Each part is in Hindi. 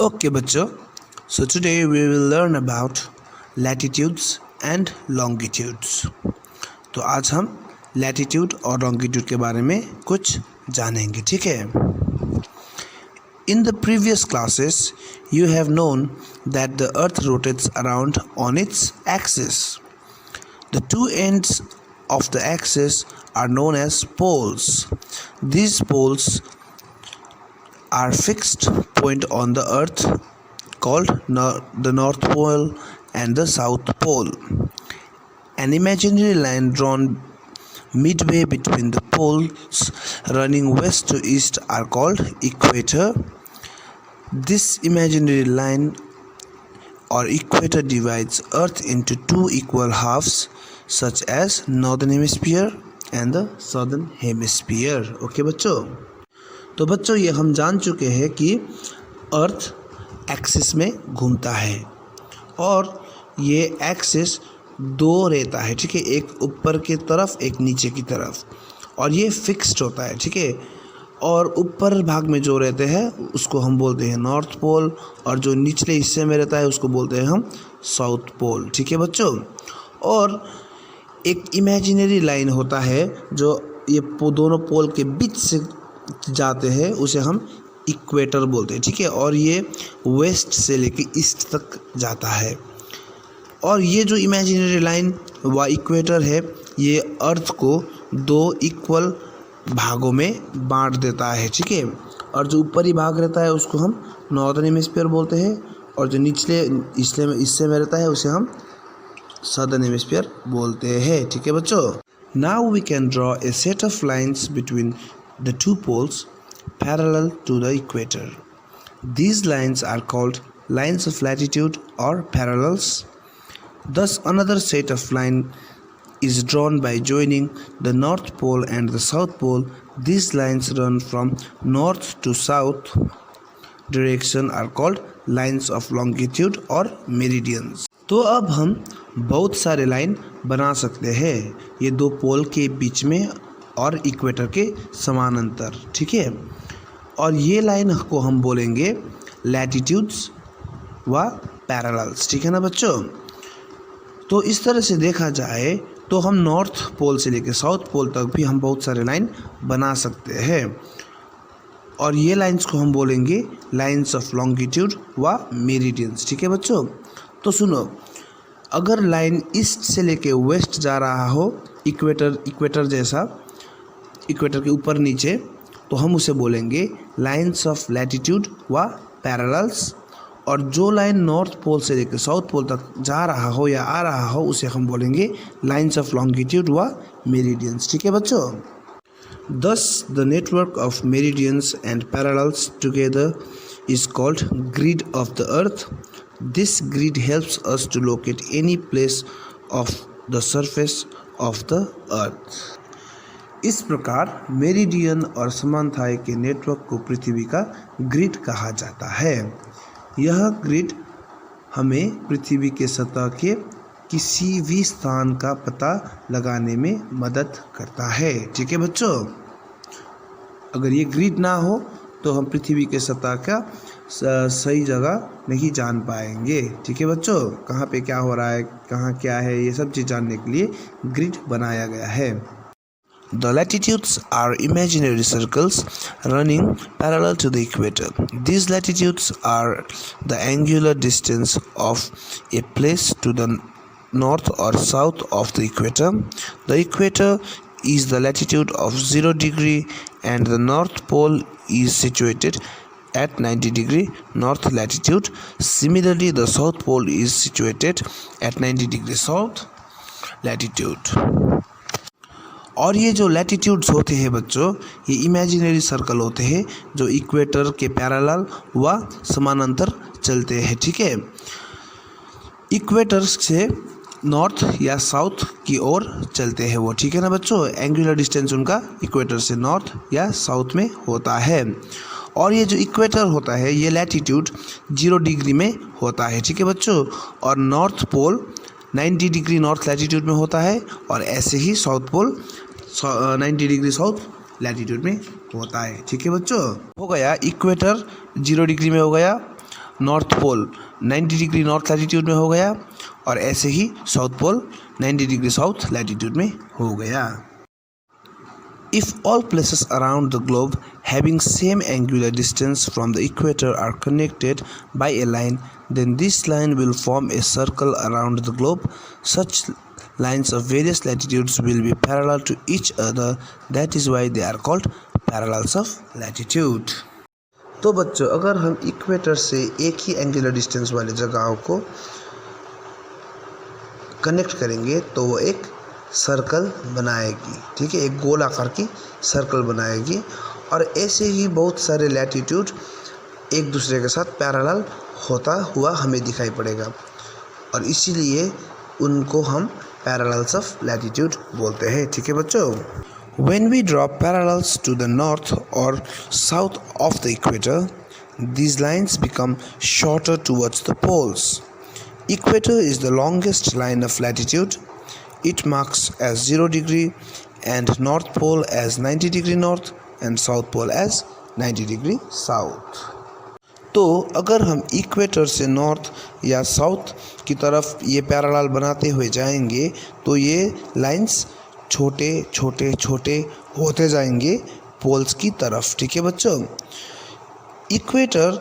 Okay बच्चों, so today we will learn about latitudes and longitudes. तो आज हम latitude और longitude के बारे में कुछ जानेंगे, ठीक है। In the previous classes, you have known that the earth rotates around on its axis. The two ends of the axis are known as poles. These poles are fixed point on the earth called the North Pole and the South Pole. An imaginary line drawn midway between the poles running west to east are called equator. This imaginary line or equator divides earth into two equal halves such as northern hemisphere and the southern hemisphere. Okay बच्चों, तो बच्चों ये हम जान चुके हैं कि अर्थ एक्सिस में घूमता है और ये एक्सिस दो रहता है, ठीक है। एक ऊपर की तरफ, एक नीचे की तरफ, और ये फिक्स्ड होता है, ठीक है। और ऊपर भाग में जो रहते हैं उसको हम बोलते हैं नॉर्थ पोल, और जो निचले हिस्से में रहता है उसको बोलते हैं हम साउथ पोल, ठीक है बच्चों। और एक इमेजिनरी लाइन होता है जो ये दोनों पोल के बीच से जाते हैं, उसे हम इक्वेटर बोलते हैं, ठीक है। और ये वेस्ट से लेके ईस्ट तक जाता है। और ये जो इमेजिनरी लाइन व इक्वेटर है, ये अर्थ को दो इक्वल भागों में बांट देता है, ठीक है। और जो ऊपरी भाग रहता है उसको हम नॉर्दर्न हेमिस्फीयर बोलते हैं, और जो निचले हिस्से में रहता है उसे हम सदर्न हेमिस्फीयर बोलते हैं, ठीक है बच्चों। Now we can draw a set of lines between the two poles parallel to the equator. These lines are called lines of latitude or parallels. Thus another set of line is drawn by joining the north pole and the south pole. These lines run from north to south direction are called lines of longitude or meridians. तो अब हम बहुत सारे लाइन बना सकते हैं ये दो पोल के बीच में और इक्वेटर के समानांतर, ठीक है। और ये लाइन को हम बोलेंगे लैटिट्यूड्स व पैरेलल्स, ठीक है ना बच्चों। तो इस तरह से देखा जाए तो हम नॉर्थ पोल से लेकर साउथ पोल तक भी हम बहुत सारे लाइन बना सकते हैं, और ये लाइंस को हम बोलेंगे लाइंस ऑफ लॉन्गिट्यूड व मेरिडियंस, ठीक है बच्चों। तो सुनो, अगर लाइन ईस्ट से लेके वेस्ट जा रहा हो, इक्वेटर जैसा, इक्वेटर के ऊपर नीचे, तो हम उसे बोलेंगे लाइंस ऑफ लैटिट्यूड व पैरेलल्स। और जो लाइन नॉर्थ पोल से लेकर साउथ पोल तक जा रहा हो या आ रहा हो उसे हम बोलेंगे लाइंस ऑफ लॉन्गिट्यूड व मेरिडियंस, ठीक है बच्चों। Thus the network of meridians and parallels together is called grid of the earth. This grid helps us to locate any place of the surface of the earth. इस प्रकार मेरिडियन और समांथाय के नेटवर्क को पृथ्वी का ग्रिड कहा जाता है। यह ग्रिड हमें पृथ्वी के सतह के किसी भी स्थान का पता लगाने में मदद करता है, ठीक है बच्चों। अगर ये ग्रिड ना हो तो हम पृथ्वी के सतह का सही जगह नहीं जान पाएंगे, ठीक है बच्चों। कहाँ पे क्या हो रहा है, कहाँ क्या है, ये सब चीज़ जानने के लिए ग्रिड बनाया गया है। The latitudes are imaginary circles running parallel to the equator. These latitudes are the angular distance of a place to the north or south of the equator. The equator is the latitude of 0 degree and the north pole is situated at 90 degree north latitude. Similarly, the south pole is situated at 90 degree south latitude. और ये जो लैटिट्यूड्स होते हैं बच्चों, ये इमेजिनरी सर्कल होते हैं जो इक्वेटर के पैरेलल व समानांतर चलते हैं, ठीक है। इक्वेटर से नॉर्थ या साउथ की ओर चलते हैं वो, ठीक है ना बच्चों। एंगुलर डिस्टेंस उनका इक्वेटर से नॉर्थ या साउथ में होता है। और ये जो इक्वेटर होता है ये लैटिट्यूड 0 डिग्री में होता है, ठीक है बच्चों। और north pole 90 degree north latitude में होता है, और ऐसे ही south pole 90 degree south latitude में होता है, ठीक है बच्चों। हो गया इक्वेटर 0 डिग्री में हो गया, north pole 90 degree north latitude में हो गया और ऐसे ही south pole 90 degree south latitude में हो गया। If all places around the globe having same angular distance from the equator are connected by a line, then this line will form a circle around the globe. Such lines of various latitudes will be parallel to each other. That is why they are called parallels of latitude. तो बच्चों, अगर हम इक्वेटर से एक ही एंगुलर डिस्टेंस वाली जगहों को कनेक्ट करेंगे तो वो एक सर्कल बनाएगी, ठीक है, एक गोल आकार की सर्कल बनाएगी। और ऐसे ही बहुत सारे लैटिट्यूड एक दूसरे के साथ पैरेलल होता हुआ हमें दिखाई पड़ेगा और इसीलिए उनको हम पैरेलल्स ऑफ लैटिट्यूड बोलते हैं, ठीक है बच्चों। When we draw parallels to the north or south of the equator, these lines become shorter towards the poles. Equator is the longest line of latitude. It marks as 0 degree and North Pole as 90 degree north and South Pole as 90 degree south. तो अगर हम इक्वेटर से नॉर्थ या साउथ की तरफ ये पैरेलल बनाते हुए जाएंगे तो ये लाइंस छोटे छोटे छोटे होते जाएंगे पोल्स की तरफ, ठीक है बच्चों। इक्वेटर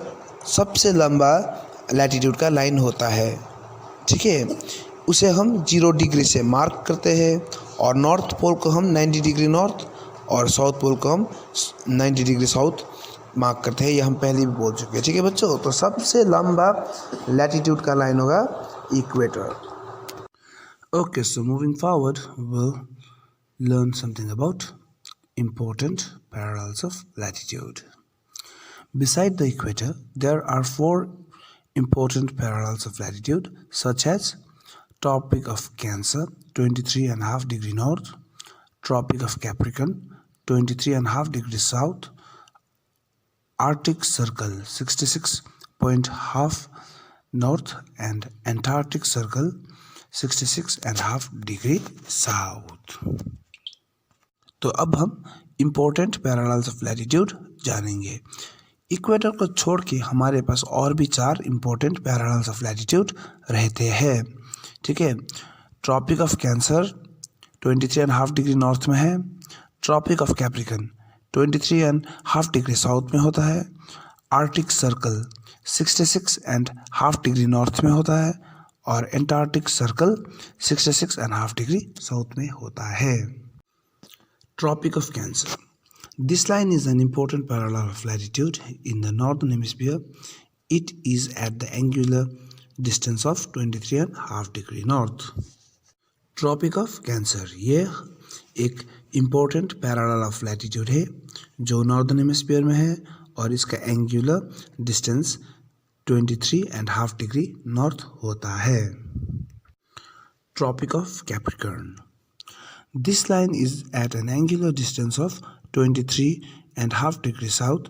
सबसे लंबा लैटिट्यूड का लाइन होता है, ठीक है, उसे हम 0 डिग्री से मार्क करते हैं और नॉर्थ पोल को हम 90 डिग्री नॉर्थ और साउथ पोल को हम 90 डिग्री साउथ मार्क करते हैं। ये हम पहले भी बोल चुके हैं, ठीक है बच्चों। तो सबसे लंबा लैटिट्यूड का लाइन होगा equator. Okay, so moving forward will learn something about important parallels of latitude. Beside the equator, there are 4 important parallels of latitude, such as Tropic of Cancer 23.5 degree north, Tropic of Capricorn 23.5 degree south, Arctic Circle 66.5 north and Antarctic Circle 66.5 degree south. तो अब हम इम्पोर्टेंट पैरेलल्स ऑफ लैटिट्यूड जानेंगे। इक्वेटर को छोड़ के हमारे पास और भी 4 इम्पोर्टेंट पैरेलल्स ऑफ लैटिट्यूड रहते हैं, ठीक है। Tropic of cancer 23.5 degree north में है, tropic of capricorn 23.5 degree south में होता है, आर्कटिक सर्कल 66.5 डिग्री नॉर्थ में होता है और एंटार्क्टिक सर्कल 66.5 डिग्री साउथ में होता है। Tropic of Cancer. This line is an important parallel of latitude in the northern hemisphere. It is at the angular distance of 23.5 degree north. Tropic of Cancer ये एक important parallel of latitude है जो northern hemisphere में है और इसका angular distance 23.5 degree north होता है। Tropic of Capricorn. This line is at an angular distance of 23.5 degrees south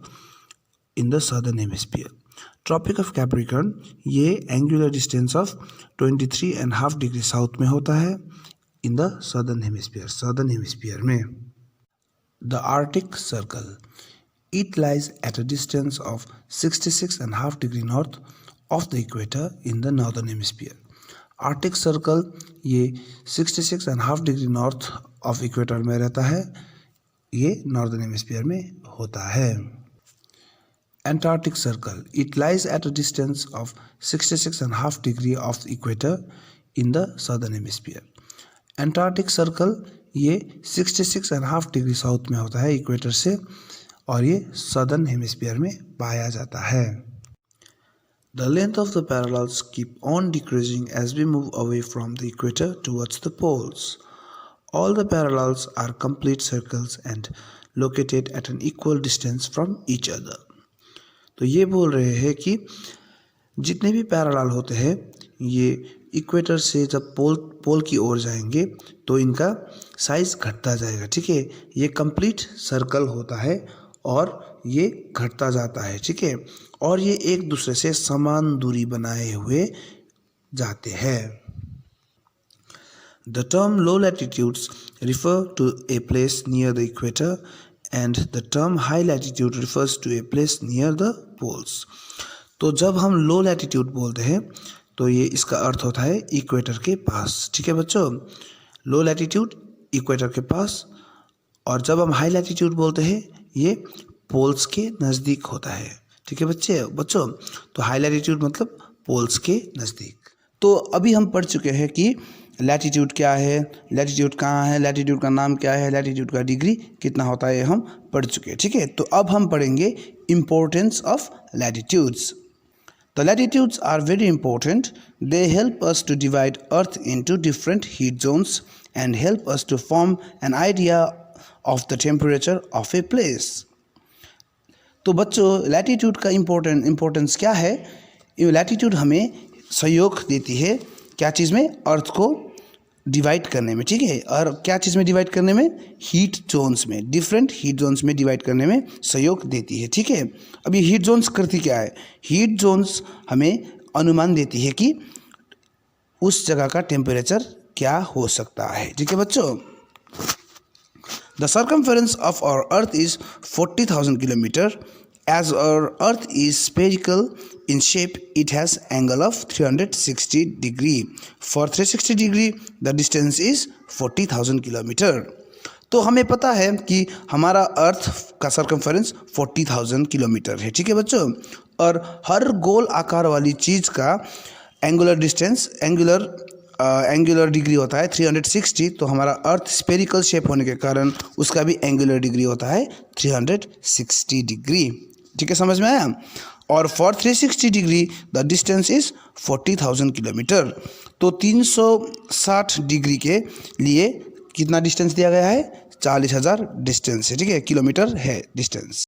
in the southern hemisphere. Tropic of Capricorn ये angular distance of 23.5 degrees south में होता है in the southern hemisphere में। The Arctic Circle. It lies at a distance of 66.5 degree north of the equator in the northern hemisphere. Arctic circle ये 66.5 डिग्री नॉर्थ ऑफ इक्वेटर में रहता है, ये नॉर्दर्न हेमिस्फीयर में होता है। Antarctic circle it lies at a distance of 66.5 degree of equator in the southern hemisphere. Antarctic circle ये 66.5 डिग्री साउथ में होता है इक्वेटर से और ये सदर्न हेमिस्फीयर में पाया जाता है। The length of the parallels keep on decreasing as we move away from the equator towards the poles. All the parallels are complete circles and located at an equal distance from each other. तो ये बोल रहे हैं कि जितने भी पैरेलल होते हैं ये इक्वेटर से जब पोल की ओर जाएंगे तो इनका साइज घटता जाएगा, ठीक है। ये कंप्लीट सर्कल होता है और ये घटता जाता है, ठीक है, और ये एक दूसरे से समान दूरी बनाए हुए जाते हैं। The term low latitudes refer to a place near the equator and the term high latitude refers to a place near the poles. तो जब हम लो लैटिट्यूड बोलते हैं तो ये इसका अर्थ होता है इक्वेटर के पास। ठीक है बच्चों, लो लैटिट्यूड इक्वेटर के पास। और जब हम हाई लैटिट्यूड बोलते हैं ये पोल्स के नज़दीक होता है। ठीक है बच्चों, तो हाई लैटिट्यूड मतलब पोल्स के नज़दीक। तो अभी हम पढ़ चुके हैं कि लैटिट्यूड क्या है, लैटिट्यूड कहाँ है, लैटिट्यूड का नाम क्या है, लैटिट्यूड का डिग्री कितना होता है, ये हम पढ़ चुके हैं। ठीक है, तो अब हम पढ़ेंगे importance of latitudes. The latitudes are very important. They help us to divide Earth into different heat zones and help us to form an idea of the temperature of a place. तो बच्चों लैटिट्यूड का इम्पोर्टेंस क्या है? लैटिट्यूड हमें सहयोग देती है क्या चीज़ में? अर्थ को डिवाइड करने में। ठीक है, और क्या चीज़ में डिवाइड करने में? हीट जोन्स में, डिफरेंट हीट जोन्स में डिवाइड करने में सहयोग देती है। ठीक है, अब ये हीट जोन्स करती क्या है? हीट जोन्स हमें अनुमान देती है कि उस जगह का टेम्परेचर क्या हो सकता है। ठीक है बच्चों, the circumference of our earth is 40,000 kilometre. As our Earth is spherical in shape, it has angle of 360 degree. For 360 degree, the distance is 40,000 kilometer. तो हमें पता है कि हमारा अर्थ का सर्कमफेरेंस 40,000 किलोमीटर है। ठीक है बच्चों, और हर गोल आकार वाली चीज़ का एंगुलर डिस्टेंस, एंगुलर डिग्री होता है 360। तो हमारा अर्थ स्फेरिकल शेप होने के कारण उसका भी एंगुलर डिग्री होता है 360 डिग्री। ठीक है, समझ में आया? और for 360 degree the distance is 40,000 kilometre. तो 360 डिग्री के लिए कितना डिस्टेंस दिया गया है? 40,000 डिस्टेंस है। ठीक है, किलोमीटर है distance.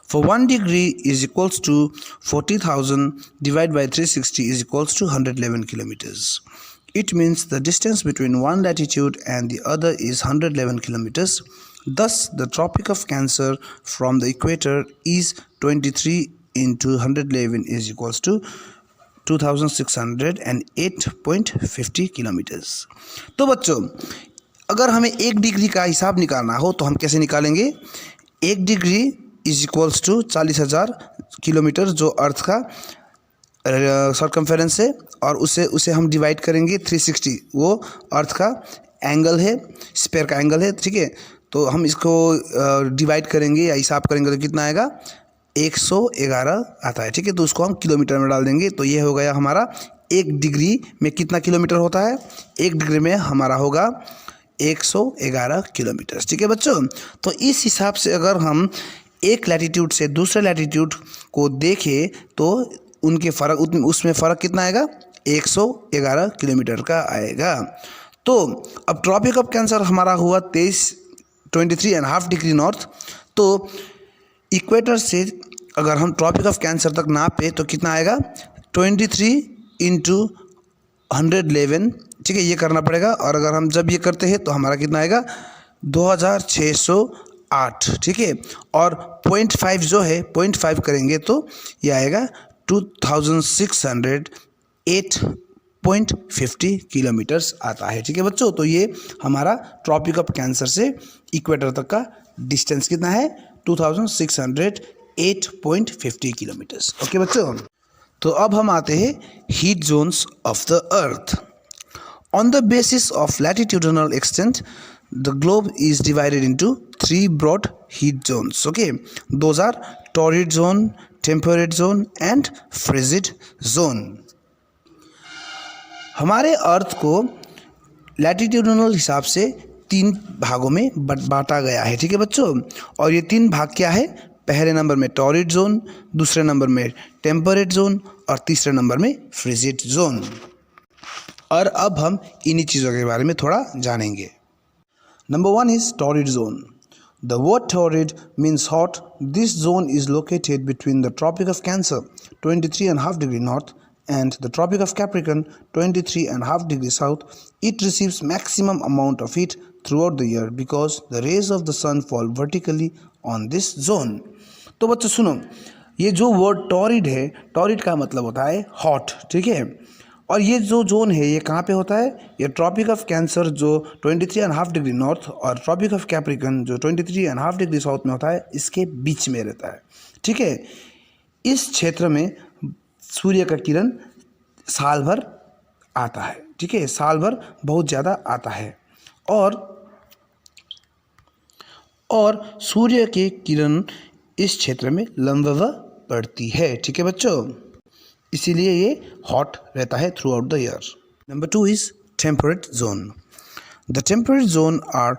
For 1 degree is equals to 40,000 divide by 360 is equals to 111 kilometres. It means the distance between one latitude and the other is 111 kilometers. Thus, the Tropic of Cancer from the equator is 23 into 111 is equals to 2608.50 kilometers. तो बच्चों अगर हमें 1 डिग्री का हिसाब निकालना हो तो हम कैसे निकालेंगे? 1 degree is equals to 40,000 kilometre जो अर्थ का सर्कमफेरेंस है, और उसे हम डिवाइड करेंगे 360, वो अर्थ का एंगल है, स्फीयर का एंगल है। ठीक है, तो हम इसको डिवाइड करेंगे या हिसाब करेंगे तो कितना आएगा? 111 आता है। ठीक है, तो उसको हम किलोमीटर में डाल देंगे। तो ये हो गया हमारा 1 डिग्री में कितना किलोमीटर होता है? 1 डिग्री में हमारा होगा 111 किलोमीटर। ठीक है बच्चों, तो इस हिसाब से अगर हम एक लैटिट्यूड से दूसरे लैटिट्यूड को देखें तो उनके फ़र्क, उसमें फ़र्क कितना आएगा? 111 किलोमीटर का आएगा। तो अब ट्रॉपिक ऑफ कैंसर हमारा हुआ 23.5 डिग्री नॉर्थ। तो इक्वेटर से अगर हम ट्रॉपिक ऑफ कैंसर तक नापे तो कितना आएगा? 23 इंटू 111। ठीक है, ये करना पड़ेगा। और अगर हम जब ये करते हैं तो हमारा कितना आएगा? 2608। ठीक है, और 0.5 जो है 0.5 करेंगे तो ये आएगा 2608.50 किलोमीटर्स आता है। ठीक है बच्चों, तो ये हमारा ट्रॉपिक ऑफ कैंसर से इक्वेटर तक का डिस्टेंस कितना है? 2608.50 किलोमीटर्स। ओके बच्चों, तो अब हम आते हैं heat zones of the earth. On the basis of latitudinal extent the globe is divided into 3 broad heat zones. Okay, those are torrid zone, temperate zone and frigid zone. हमारे अर्थ को लैटिट्यूडनल हिसाब से 3 भागों में बांटा गया है। ठीक है बच्चों, और ये 3 भाग क्या है? पहले नंबर में टॉरिड जोन, दूसरे नंबर में टेम्परेट जोन और तीसरे नंबर में फ्रिजिड जोन। और अब हम इन्हीं चीज़ों के बारे में थोड़ा जानेंगे। Number 1 is torrid zone. The word torrid means hot. This zone is located between the Tropic of Cancer, 23.5 degree north, and the Tropic of Capricorn, 23.5 degree south. It receives maximum amount of heat throughout the year because the rays of the sun fall vertically on this zone. तो बच्चों सुनो, ये जो वर्ड टॉरिड है, टॉरिड का मतलब होता है हॉट। ठीक है, और ये जो जोन है ये कहाँ पे होता है? ये ट्रॉपिक ऑफ कैंसर जो 23.5 डिग्री नॉर्थ और ट्रॉपिक ऑफ कैप्रिकन जो 23.5 डिग्री साउथ में होता है, इसके बीच में रहता है। ठीक है, इस क्षेत्र में सूर्य का किरण साल भर आता है, ठीक है, साल भर बहुत ज़्यादा आता है। और सूर्य की किरण इस क्षेत्र में लंबवत पड़ती है, ठीक है बच्चों, इसीलिए ये हॉट रहता है throughout the year. Number 2 is temperate zone. The temperate zone are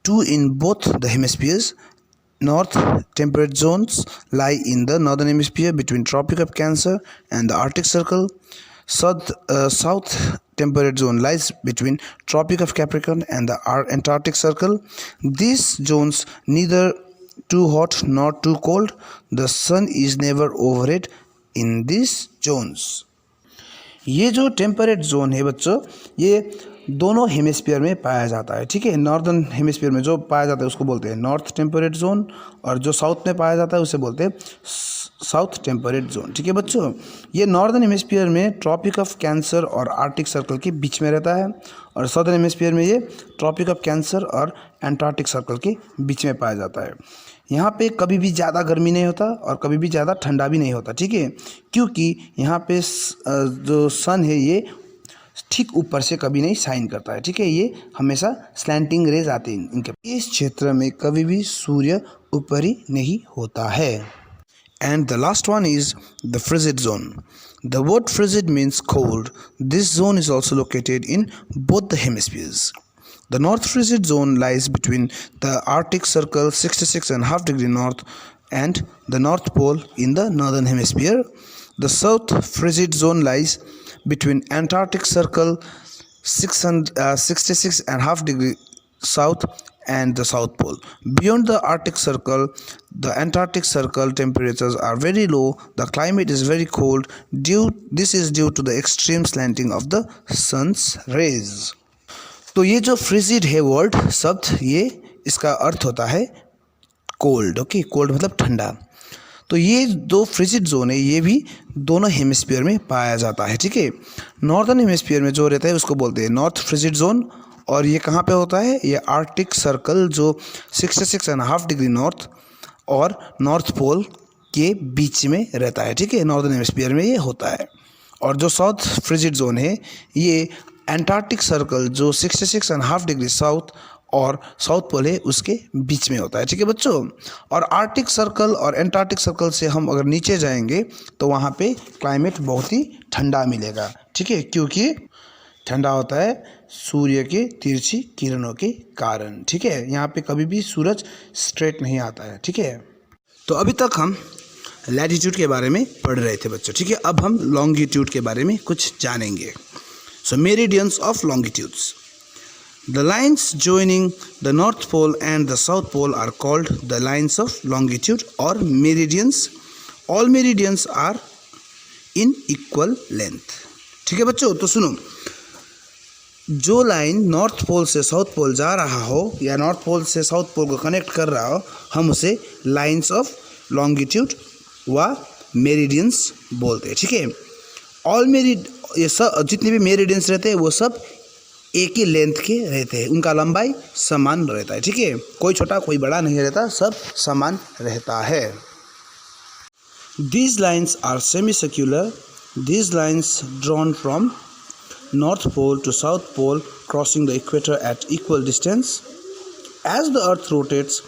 two in both the hemispheres. North temperate zones lie in the northern hemisphere between Tropic of Cancer and the Arctic Circle. South temperate zone lies between Tropic of Capricorn and the Antarctic Circle. These zones neither too hot nor too cold. The sun is never overhead in these zones. ये जो टेम्परेट जोन है बच्चों, ये दोनों हेमिस्फीयर में पाया जाता है, ठीक है। नॉर्दर्न हेमिस्फीयर में जो पाया जाता है उसको बोलते हैं नॉर्थ टेम्परेट जोन, और जो साउथ में पाया जाता है उसे बोलते हैं साउथ टेम्परेट जोन, ठीक है बच्चों। ये नॉर्दर्न हेमिस्फीयर में ट्रॉपिक ऑफ कैंसर और आर्कटिक सर्कल के बीच में रहता है, और साउदर्न हेमिस्फीयर में ये ट्रॉपिक ऑफ कैंसर और एंटार्क्टिक सर्कल के बीच में पाया जाता है। यहाँ पे कभी भी ज़्यादा गर्मी नहीं होता और कभी भी ज़्यादा ठंडा भी नहीं होता, ठीक है, क्योंकि यहाँ पे जो सन है ये ठीक ऊपर से कभी नहीं शाइन करता है, ठीक है, ये हमेशा स्लैंटिंग रेज आते हैं इनके। इस क्षेत्र में कभी भी सूर्य ऊपरी नहीं होता है। And the last one is the frigid zone. The word frigid means cold. This zone is also located in both the hemispheres. The North Frigid Zone lies between the Arctic Circle 66.5 degree north and the North Pole in the Northern Hemisphere. The South Frigid Zone lies between Antarctic Circle 66.5 degree south and the South Pole. Beyond the Arctic Circle, the Antarctic Circle temperatures are very low. The climate is very cold. This is due to the extreme slanting of the sun's rays. तो ये जो फ्रिजिड है वर्ड शब्द, ये इसका अर्थ होता है कोल्ड, ओके, कोल्ड मतलब ठंडा। तो ये दो फ्रिजिड जोन है, ये भी दोनों हेमिस्फीयर में पाया जाता है, ठीक है। नॉर्दर्न हेमिस्फीयर में जो रहता है उसको बोलते हैं नॉर्थ फ्रिजिड जोन, और ये कहाँ पे होता है, ये आर्कटिक सर्कल जो 66.5 डिग्री नॉर्थ और नॉर्थ पोल के बीच में रहता है, ठीक है, नॉर्दर्न हेमिस्फीयर में ये होता है। और जो साउथ फ्रिजिड जोन है ये एंटार्क्टिक सर्कल जो 66.5 डिग्री साउथ और साउथ पोल है उसके बीच में होता है, ठीक है बच्चों। और आर्कटिक सर्कल और एंटार्क्टिक सर्कल से हम अगर नीचे जाएंगे तो वहाँ पे क्लाइमेट बहुत ही ठंडा मिलेगा, ठीक है, क्योंकि ठंडा होता है सूर्य के तिरछी किरणों के कारण, ठीक है। यहाँ पे कभी भी सूरज स्ट्रेट नहीं आता है, ठीक है। तो अभी तक हम लैटिट्यूड के बारे में पढ़ रहे थे बच्चों, ठीक है। अब हम लॉन्गिट्यूड के बारे में कुछ जानेंगे। So meridians of longitudes. The lines joining the North Pole and the South Pole are called the lines of longitude or meridians. All meridians are in equal length. ठीक है बच्चों, तो सुनो, जो लाइन नॉर्थ पोल से साउथ पोल जा रहा हो या नॉर्थ पोल से साउथ पोल को कनेक्ट कर रहा हो, हम उसे लाइन्स ऑफ लॉन्गिट्यूड व मेरिडियंस बोलते हैं, ठीक है। ऑल ये सब जितने भी मेरिडियंस रहते हैं वो सब एक ही लेंथ के रहते हैं, उनका लंबाई समान रहता है, ठीक है, कोई छोटा कोई बड़ा नहीं रहता, सब समान रहता है। These lines are semicircular. These lines drawn from North Pole to South Pole, crossing the equator at equal distance. As the Earth rotates,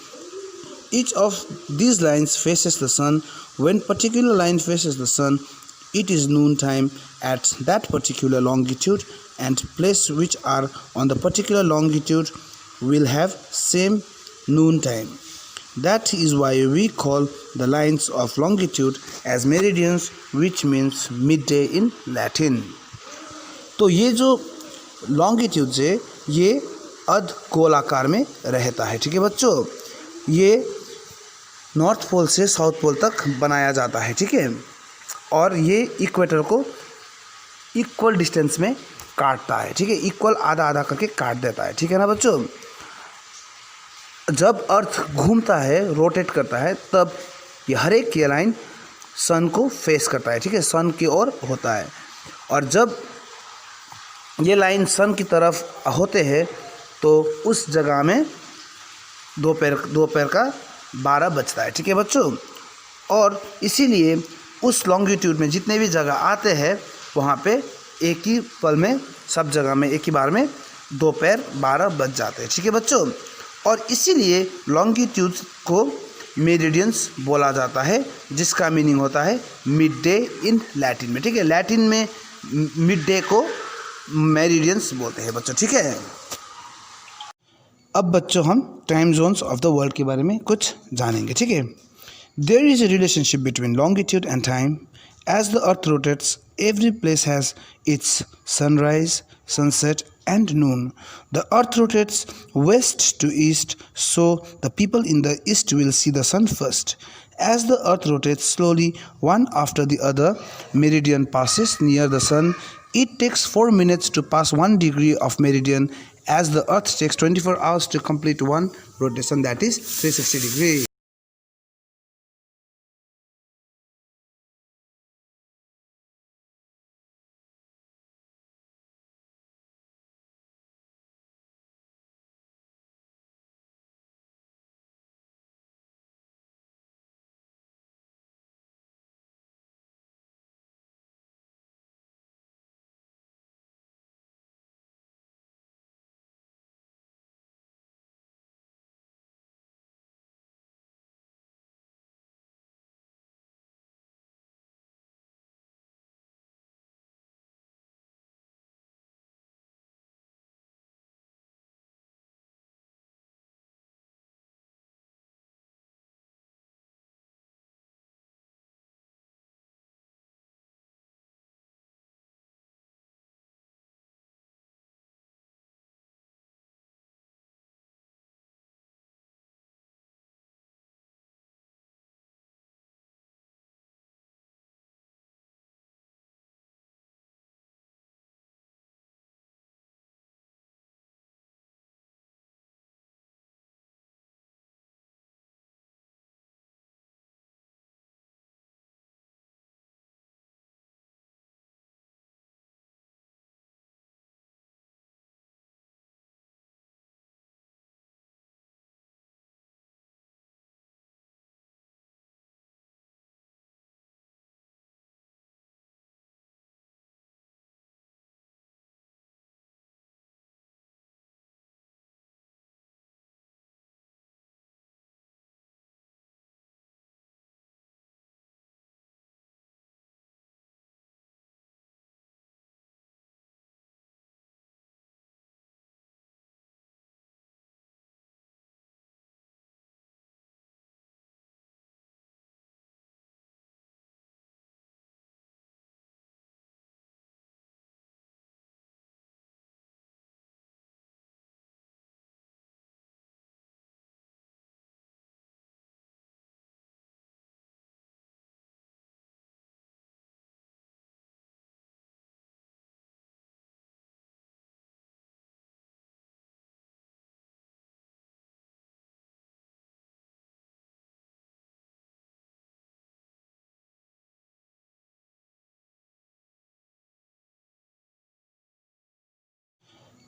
each of these lines faces the sun. When particular line faces the sun, it is noon time at that particular longitude, and place which are on the particular longitude will have same noon time. That is why we call the lines of longitude as meridians, which means midday in Latin. तो ये जो longitude है ये अर्धगोलाकार में रहता है, ठीक है बच्चों। ये नॉर्थ पोल से साउथ पोल तक बनाया जाता है, ठीक है, और ये इक्वेटर को इक्वल डिस्टेंस में काटता है, ठीक है, इक्वल आधा आधा करके काट देता है, ठीक है ना बच्चों। जब अर्थ घूमता है, रोटेट करता है, तब ये हर एक ये लाइन सन को फेस करता है, ठीक है, सन की ओर होता है। और जब ये लाइन सन की तरफ होते हैं तो उस जगह में दोपहर का 12 बजता है, ठीक है बच्चों। और इसीलिए उस लॉन्गिट्यूड में जितने भी जगह आते हैं वहाँ पे एक ही पल में सब जगह में एक ही बार में 2 पैर 12 बज जाते हैं। ठीक है बच्चों, और इसीलिए लॉन्गिट्यूड को मेरिडियंस बोला जाता है, जिसका मीनिंग होता है मिड डे इन लैटिन में। ठीक है, लैटिन में मिड डे को मेरिडियंस बोलते हैं बच्चों। ठीक है, अब बच्चों हम time zones of the world के बारे में कुछ जानेंगे। ठीक है, there is a relationship between longitude and time. As the earth rotates every place has its sunrise, sunset and noon. The earth rotates west to east, so the people in the east will see the sun first. As the earth rotates slowly one after the other, meridian passes near the sun. It takes 4 minutes to pass 1 degree of meridian, as the earth takes 24 hours to complete one rotation, that is 360 degrees.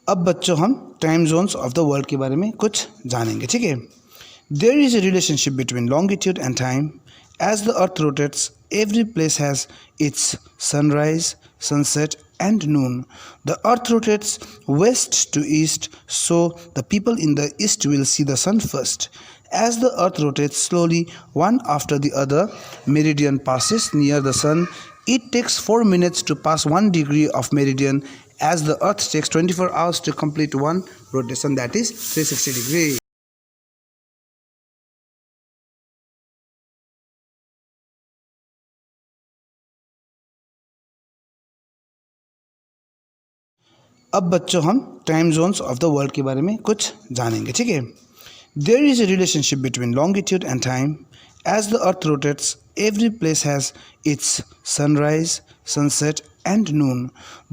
अब बच्चों हम time zones of the world के बारे में कुछ जानेंगे। ठीक है, there is a relationship between longitude and time. As the earth rotates every place has its sunrise, sunset and noon. The earth rotates west to east, so the people in the east will see the sun first. As the earth rotates slowly one after the other, meridian passes near the sun. It takes 4 minutes to pass 1 degree of meridian, as the earth takes 24 hours to complete one rotation, that is 360 degrees. अब बच्चों हम time zones of the world के बारे में कुछ जानेंगे। ठीक है, there is a relationship between longitude and time. As the earth rotates every place has its sunrise, sunset and noon.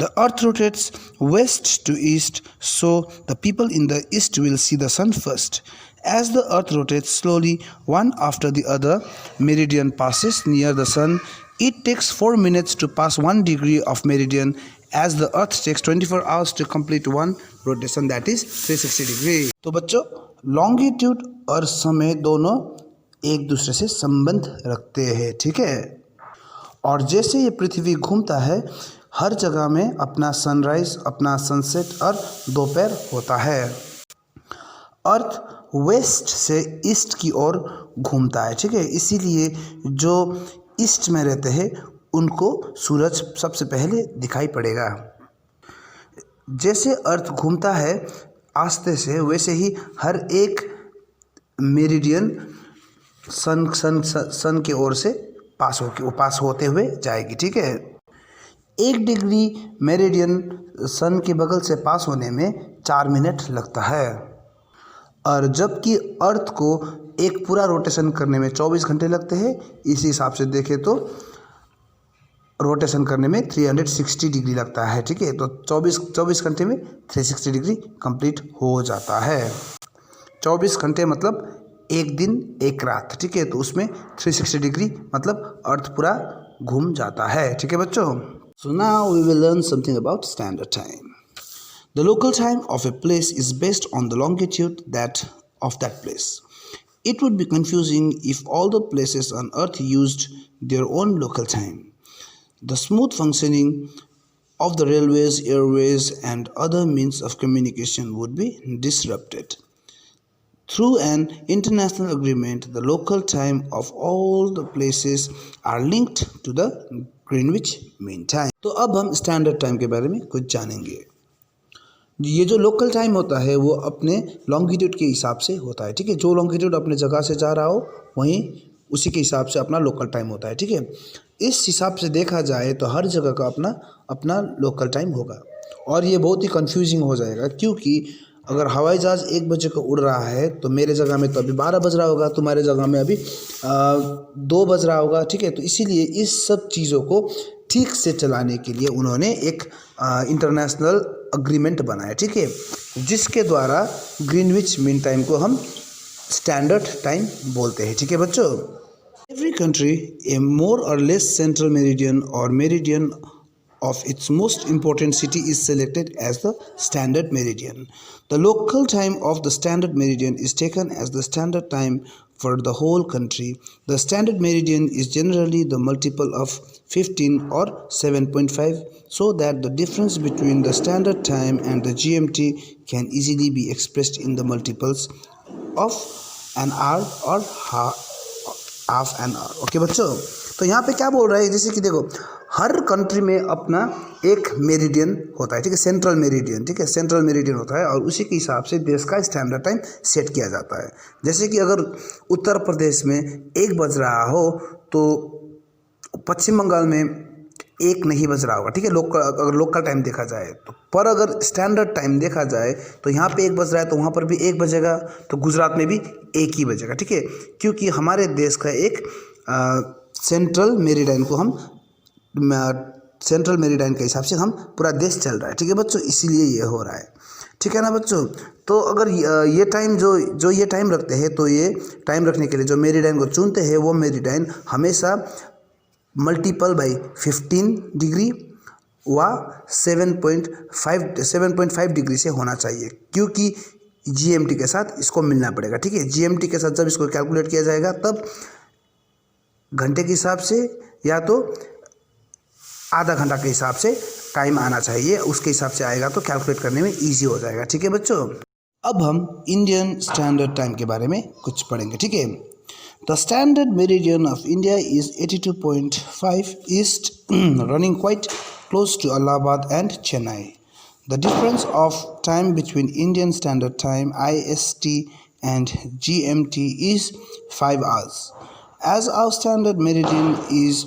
The earth rotates west to east, so the people in the east will see the sun first. As the earth rotates slowly one after the other, meridian passes near the sun. It takes 4 minutes to pass 1 degree of meridian, as the earth takes 24 hours to complete one rotation, that is 360 degrees. तो बच्चों, लॉन्गिट्यूड और समय दोनों एक दूसरे से संबंध रखते हैं। ठीक है, और जैसे ये पृथ्वी घूमता है हर जगह में अपना सनराइज, अपना सनसेट और दोपहर होता है। अर्थ वेस्ट से ईस्ट की ओर घूमता है, ठीक है। इसीलिए जो ईस्ट में रहते हैं उनको सूरज सबसे पहले दिखाई पड़ेगा। जैसे अर्थ घूमता है आस्ते से, वैसे ही हर एक मेरिडियन सन के ओर से पास होते हुए जाएगी, ठीक है। 1 डिग्री मेरिडियन सन के बगल से पास होने में 4 मिनट लगता है, और जबकि अर्थ को एक पूरा रोटेशन करने में 24 घंटे लगते हैं। इसी हिसाब से देखें तो रोटेशन करने में 360 डिग्री लगता है, ठीक है। तो 24 घंटे में 360 डिग्री कंप्लीट हो जाता है। 24 घंटे मतलब एक दिन एक रात, ठीक है। तो उसमें 360 डिग्री मतलब अर्थ पूरा घूम जाता है, ठीक है बच्चों। So now we will learn something about standard time. The local time of a place is based on the longitude of that place. It would be confusing if all the places on Earth used their own local time. The smooth functioning of the railways, airways, and other means of communication would be disrupted. Through an international agreement, the local time of all the places are linked to the Greenwich Mean Time. तो अब हम स्टैंडर्ड टाइम के बारे में कुछ जानेंगे। ये जो लोकल टाइम होता है वो अपने लॉन्गिट्यूड के हिसाब से होता है, ठीक है। जो लॉन्गिट्यूड अपने जगह से जा रहा हो वहीं उसी के हिसाब से अपना लोकल टाइम होता है, ठीक है। इस हिसाब से देखा जाए तो हर जगह का अपना अपना लोकल टाइम होगा, और ये बहुत ही कंफ्यूजिंग हो जाएगा, क्योंकि अगर हवाई जहाज़ 1 बजे को उड़ रहा है तो मेरे जगह में तो अभी 12 बज रहा होगा, तुम्हारे जगह में अभी 2 बज रहा होगा, ठीक है। तो इसीलिए इस सब चीज़ों को ठीक से चलाने के लिए उन्होंने एक इंटरनेशनल अग्रीमेंट बनाया, ठीक है, जिसके द्वारा ग्रीनविच मीन टाइम को हम स्टैंडर्ड टाइम बोलते हैं, ठीक है बच्चों। एवरी कंट्री ए मोर और लेस सेंट्रल मेरिडियन और meridian of its most important city is selected as the standard meridian. The local time of the standard meridian is taken as the standard time for the whole country. The standard meridian is generally the multiple of 15 or 7.5, so that the difference between the standard time and the GMT can easily be expressed in the multiples of an hour or half an hour. Okay बच्चों, तो यहाँ पे क्या बोल रहा है, जैसे कि देखो हर कंट्री में अपना एक मेरिडियन होता है, ठीक है, सेंट्रल मेरिडियन, ठीक है, सेंट्रल मेरिडियन होता है, और उसी के हिसाब से देश का स्टैंडर्ड टाइम सेट किया जाता है। जैसे कि अगर उत्तर प्रदेश में 1 बज रहा हो तो पश्चिम बंगाल में 1 नहीं बज रहा होगा, ठीक है, अगर लोकल टाइम देखा जाए तो। पर अगर स्टैंडर्ड टाइम देखा जाए तो यहाँ पे 1 बज रहा है तो वहाँ पर भी 1 बजेगा, तो गुजरात में भी 1 ही बजेगा, ठीक है, क्योंकि हमारे देश का एक सेंट्रल मेरिडियन को हम सेंट्रल मेरिडियन के हिसाब से हम पूरा देश चल रहा है, ठीक है बच्चों, इसीलिए ये हो रहा है, ठीक है ना बच्चों। तो अगर ये टाइम जो ये टाइम रखते हैं, तो ये टाइम रखने के लिए जो मेरिडियन को चुनते हैं वो मेरिडियन हमेशा मल्टीपल बाई 15 डिग्री व 7.5 डिग्री से होना चाहिए, क्योंकि GMT के साथ इसको मिलना पड़ेगा, ठीक है। GMT के साथ जब इसको कैलकुलेट किया जाएगा तब घंटे के हिसाब से या तो आधा घंटा के हिसाब से टाइम आना चाहिए, उसके हिसाब से आएगा तो कैलकुलेट करने में इजी हो जाएगा, ठीक है बच्चों। अब हम इंडियन स्टैंडर्ड टाइम के बारे में कुछ पढ़ेंगे, ठीक है। The standard meridian of India is 82.5 east, running quite close to Allahabad and Chennai. The difference of time between Indian standard time IST and GMT is 5 hours. As our standard meridian is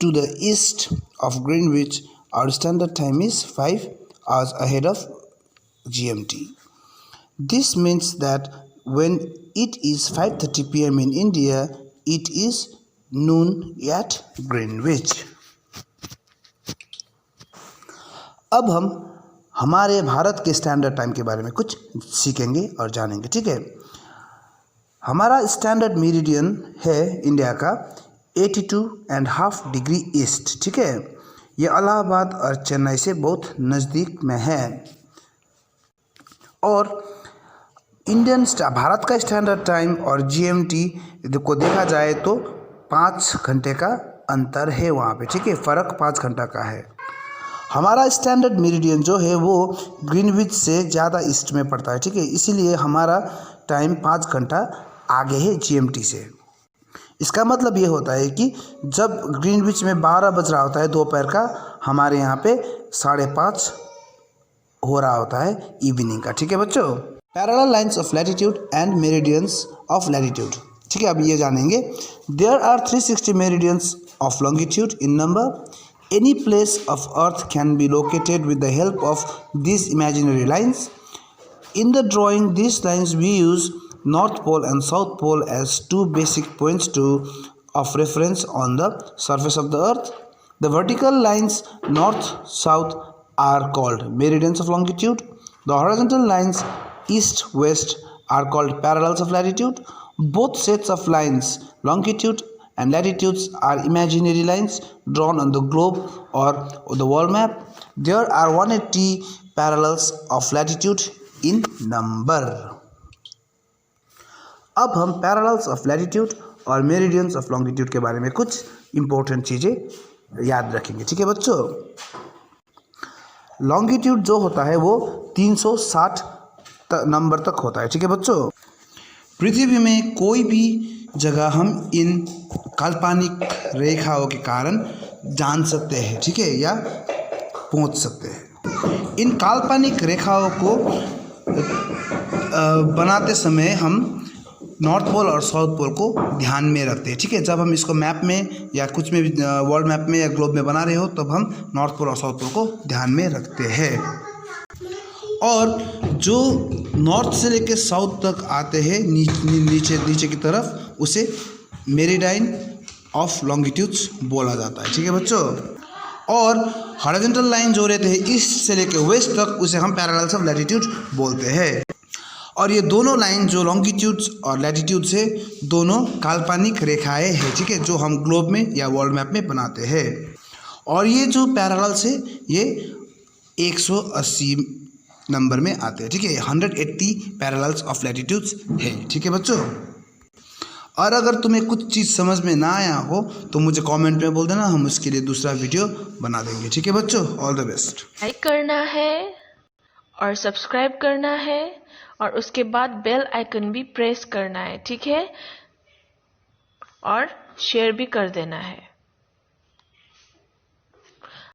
to the east of Greenwich, our standard time is 5 hours ahead of GMT. This means that when it is 5:30 PM in India, it is noon at Greenwich. अब हम हमारे भारत के स्टैंडर्ड टाइम के बारे में कुछ सीखेंगे और जानेंगे, ठीक है। हमारा स्टैंडर्ड मेरिडियन है इंडिया का 82.5 डिग्री ईस्ट, ठीक है। ये इलाहाबाद और चेन्नई से बहुत नज़दीक में है, और भारत का स्टैंडर्ड टाइम और GMT को देखा जाए तो 5 घंटे का अंतर है वहाँ पे, ठीक है, फ़र्क 5 घंटा का है। हमारा स्टैंडर्ड मेरिडियन जो है वो ग्रीनविच से ज़्यादा ईस्ट में पड़ता है, ठीक है, इसीलिए हमारा टाइम 5 घंटा आगे है जीएमटी से। इसका मतलब ये होता है कि जब ग्रीनविच में 12 बज रहा होता है दोपहर का, हमारे यहाँ पे 5:30 हो रहा होता है इवनिंग का, ठीक है बच्चों। Parallel lines of latitude and meridians of latitude, ठीक है, अब ये जानेंगे। There are 360 meridians of longitude in number. Any place of earth can be located with the help of these imaginary lines. In the drawing, these lines we use North Pole and South Pole as two basic points of reference on the surface of the Earth. The vertical lines north-south are called meridians of longitude. The horizontal lines east-west are called parallels of latitude. Both sets of lines, longitude and latitudes, are imaginary lines drawn on the globe or the world map. There are 180 parallels of latitude in number. अब हम पैरेलल्स ऑफ लैटिट्यूड और मेरिडियंस ऑफ लॉन्गिट्यूड के बारे में कुछ इंपॉर्टेंट चीज़ें याद रखेंगे, ठीक है बच्चों। लॉन्गिट्यूड जो होता है वो 360 नंबर तक होता है, ठीक है बच्चों। पृथ्वी में कोई भी जगह हम इन काल्पनिक रेखाओं के कारण जान सकते हैं, ठीक है, या पहुंच सकते हैं। इन काल्पनिक रेखाओं को बनाते समय हम नॉर्थ पोल और साउथ पोल को ध्यान में रखते हैं, ठीक है। जब हम इसको मैप में या कुछ में भी वर्ल्ड मैप में या ग्लोब में बना रहे हो तब हम नॉर्थ पोल और साउथ पोल को ध्यान में रखते हैं। और जो नॉर्थ से लेकर साउथ तक आते हैं नीचे की तरफ, उसे मेरिडाइन ऑफ लॉन्गिट्यूड्स बोला जाता है, ठीक है बच्चों। और हॉरिजॉन्टल लाइन जो रहते हैं ईस्ट से लेकर वेस्ट तक, उसे हम पैरेलल्स ऑफ लैटिट्यूड बोलते हैं। और ये दोनों लाइन जो लॉन्गिट्यूड्स और लैटिट्यूड्स है, दोनों काल्पनिक रेखाएं हैं, ठीक है, जो हम ग्लोब में या वर्ल्ड मैप में बनाते हैं। और ये जो पैरेलल्स है ये 180 नंबर में आते हैं, ठीक है, 180 पैरेलल्स ऑफ लैटिट्यूड्स है, ठीक है बच्चों। और अगर तुम्हें कुछ चीज़ समझ में ना आया हो तो मुझे कमेंट में बोल देना, हम उसके लिए दूसरा वीडियो बना देंगे, ठीक है बच्चों। All the best. लाइक करना है और सब्सक्राइब करना है और उसके बाद बेल आइकन भी प्रेस करना है, ठीक है, और शेयर भी कर देना है।